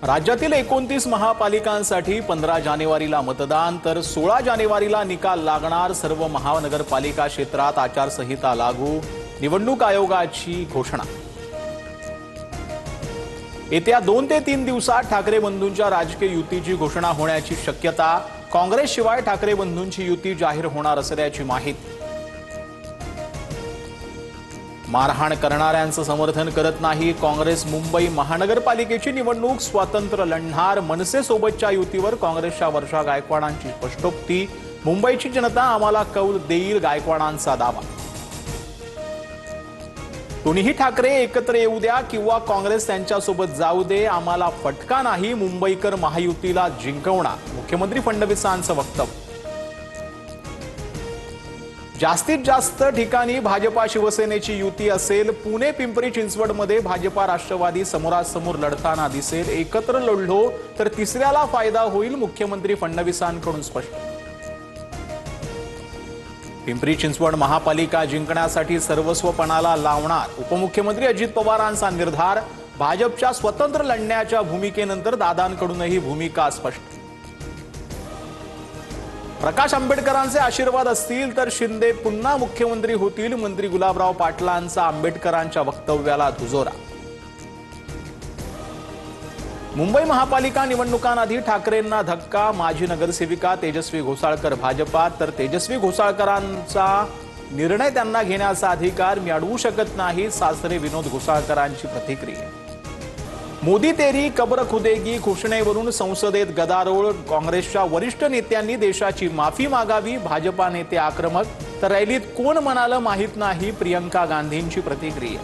राज्यातील 29 महापालिकांसाठी 15 जानेवारीला मतदान तर 16 जानेवारीला निकाल लागणार। सर्व महानगरपालिका क्षेत्रात आचारसंहिता लागू, निवडणूक आयोगाची घोषणा। येत्या 2 ते 3 दिवसात ठाकरे बंधूंच्या राजकीय युतीची घोषणा होण्याची शक्यता। काँग्रेसशिवाय ठाकरे बंधूंची युती जाहीर होणार असल्याची माहिती। मारहाण करणाऱ्यांचं समर्थन करत नाही काँग्रेस। मुंबई महानगरपालिकेची निवडणूक स्वतंत्र लढणार। मनसेसोबतच्या युतीवर काँग्रेसच्या वर्षा गायकवाडांची स्पष्टोक्ती। मुंबईची जनता आम्हाला कौल देईल, गायकवाडांचा दावा। दोन्ही ठाकरे एकत्र येऊ द्या किंवा काँग्रेस त्यांच्यासोबत जाऊ दे, आम्हाला फटका नाही, मुंबईकर महायुतीला जिंकवणार, मुख्यमंत्री फडणवीसांचं वक्तव्य। जास्तीत जास्त ठिकाणी भाजपा शिवसेनेची युती असेल। पुणे पिंपरी चिंचवडमध्ये भाजपा राष्ट्रवादी समोरासमोर लढताना दिसेल। एकत्र लढलो तर तिसऱ्याला फायदा होईल, मुख्यमंत्री फडणवीसांकडून स्पष्ट। पिंपरी चिंचवड महापालिका जिंकण्यासाठी सर्वस्व पणाला लावणार, उपमुख्यमंत्री अजित पवारांचा निर्धार। भाजपच्या स्वतंत्र लढण्याच्या भूमिकेनंतर दादांकडूनही भूमिका स्पष्ट। प्रकाश आंबेडकरांचे आशीर्वाद असतील तर शिंदे पुन्हा मुख्यमंत्री होतील, मंत्री गुलाबराव पाटलांचा आंबेडकरांच्या वक्तव्याला दुजोरा। मुंबई महापालिका निवडणुकांआधी ठाकरेंना धक्का, माजी नगरसेविका तेजस्वी घोसाळकर भाजपात, तर तेजस्वी घोसाळकरांचा निर्णय त्यांना घेण्याचा अधिकार मी अडवू शकत नाही, सासरे विनोद घोसाळकरांची प्रतिक्रिया। मोदी तेरी कब्र खुदेगी घोषणेवरून संसदेत गदारोळ, काँग्रेसच्या वरिष्ठ नेत्यांनी देशाची माफी मागावी, भाजपा नेते आक्रमक, तर रॅलीत कोण म्हणालं माहीत नाही, प्रियंका गांधींची प्रतिक्रिया।